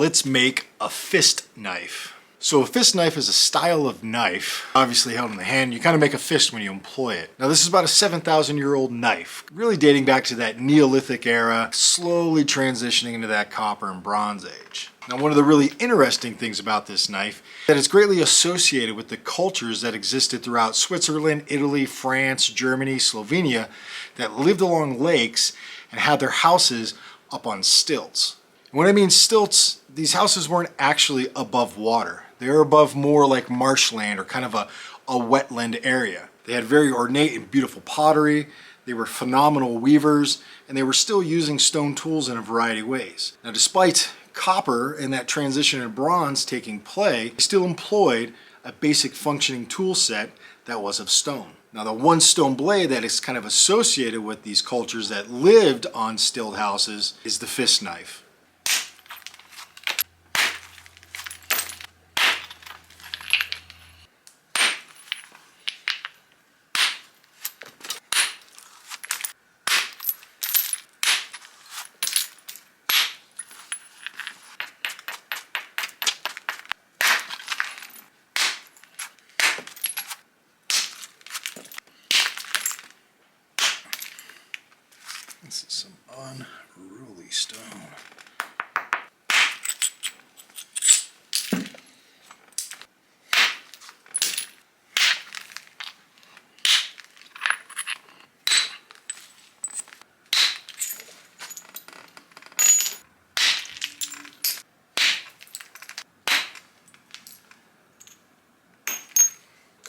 let's make a fist knife. So a fist knife is a style of knife, obviously held in the hand. You kind of make a fist when you employ it. Now this is about a 7,000-year-old knife, really dating back to that Neolithic era, slowly transitioning into that Copper and Bronze Age. Now one of the really interesting things about this knife is that it's greatly associated with the cultures that existed throughout Switzerland, Italy, France, Germany, Slovenia, that lived along lakes and had their houses up on stilts. And when I mean stilts, these houses weren't actually above water. They were above more like marshland or kind of a wetland area. They had very ornate and beautiful pottery. They were phenomenal weavers, and they were still using stone tools in a variety of ways. Now, despite copper and that transition in bronze taking play, they still employed a basic functioning tool set that was of stone. Now, the one stone blade that is kind of associated with these cultures that lived on stilt houses is the fist knife. This is some unruly stone.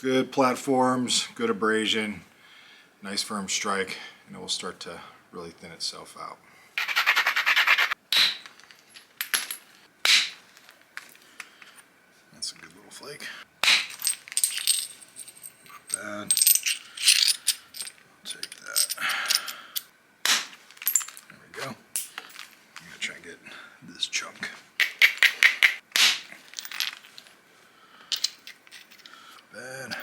Good platforms, good abrasion, nice firm strike, and it will start to really thin itself out. That's a good little flake. Not bad. I'll take that. There we go. I'm gonna try and get this chunk. Bad.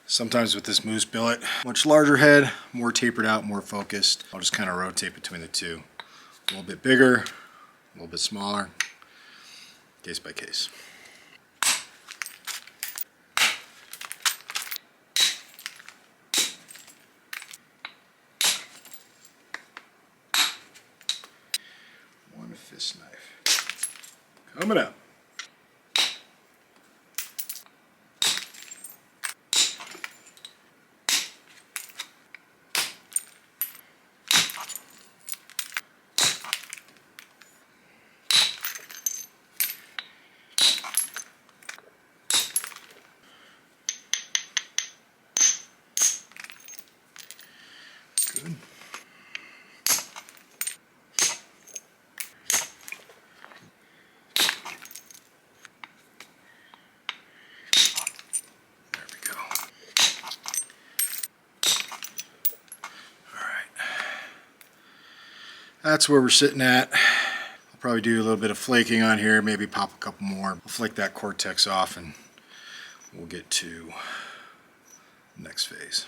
Sometimes with this moose billet, much larger head, more tapered out, more focused. I'll just kind of rotate between the two. A little bit bigger, a little bit smaller, case by case. One fist knife. Coming up. Good. There we go. All right. That's where we're sitting at. I'll probably do a little bit of flaking on here, maybe pop a couple more. I'll flake that cortex off and we'll get to the next phase.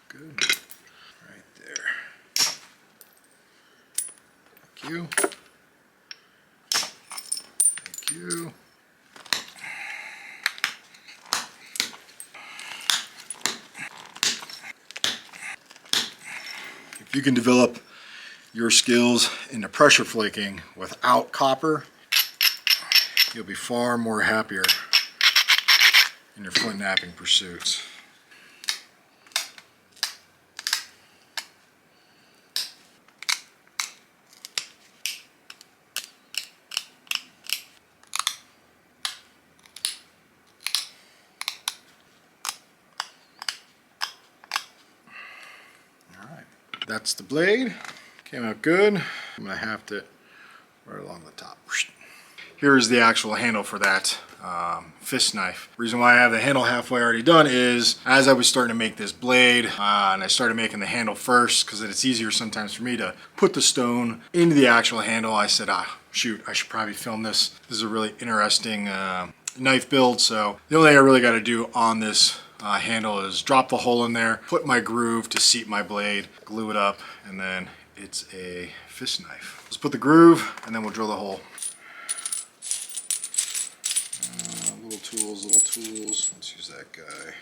Good. Right there. Thank you. Thank you. If you can develop your skills into pressure flaking without copper, you'll be far more happier in your flint knapping pursuits. That's the blade. Came out good. I'm gonna haft it right along the top. Here's the actual handle for that fist knife. Reason why I have the handle halfway already done is as I was starting to make this blade and I started making the handle first because it's easier sometimes for me to put the stone into the actual handle, I said, shoot, I should probably film this. This is a really interesting knife build. So the only thing I really got to do on this handle is drop the hole in there, put my groove to seat my blade, glue it up, and then it's a fist knife. Let's put the groove and then we'll drill the hole. Little tools. Let's use that guy.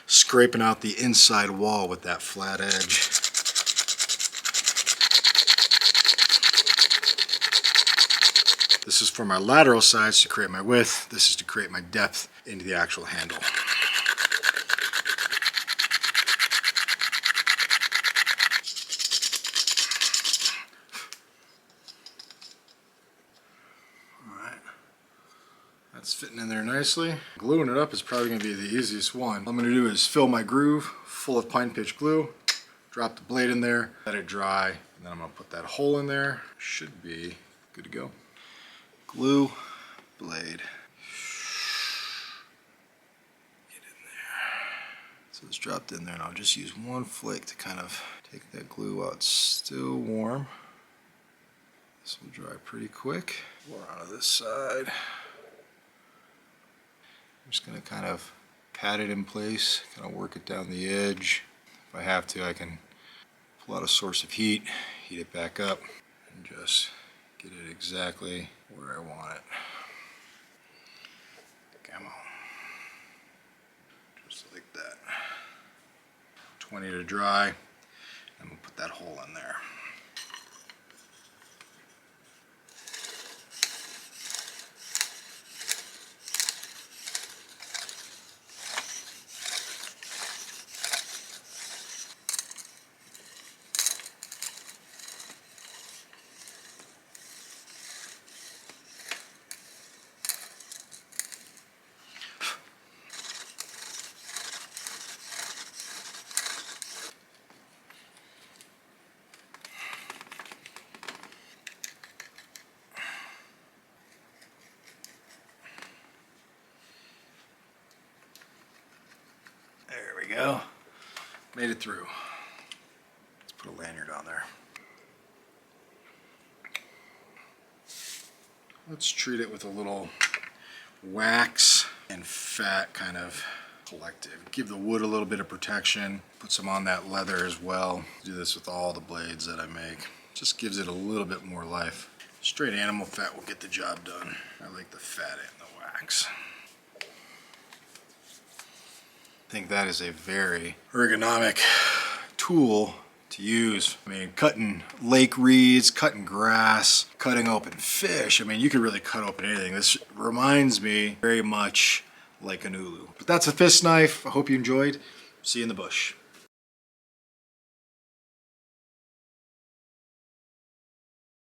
Scraping out the inside wall with that flat edge. This is for my lateral sides to create my width. This is to create my depth into the actual handle. Alright. That's fitting in there nicely. Gluing it up is probably going to be the easiest one. What I'm going to do is fill my groove full of pine pitch glue, drop the blade in there, let it dry, and then I'm going to put that hole in there. Should be good to go. Glue, blade. Get in there. So it's dropped in there, and I'll just use one flake to kind of take that glue out. It's still warm. This will dry pretty quick. More onto this side. I'm just going to kind of pat it in place, kind of work it down the edge. If I have to, I can pull out a source of heat, heat it back up, and just get it exactly where I want it. Come on. Just like that. 20 to dry, and we'll put that hole in there. There we go. Made it through. Let's put a lanyard on there. Let's treat it with a little wax and fat kind of collective. Give the wood a little bit of protection. Put some on that leather as well. Do this with all the blades that I make. Just gives it a little bit more life. Straight animal fat will get the job done. I like the fat and the wax. I think that is a very ergonomic tool to use. I mean, cutting lake reeds, cutting grass, cutting open fish. I mean, you could really cut open anything. This reminds me very much like an ulu. But that's a fist knife. I hope you enjoyed. See you in the bush.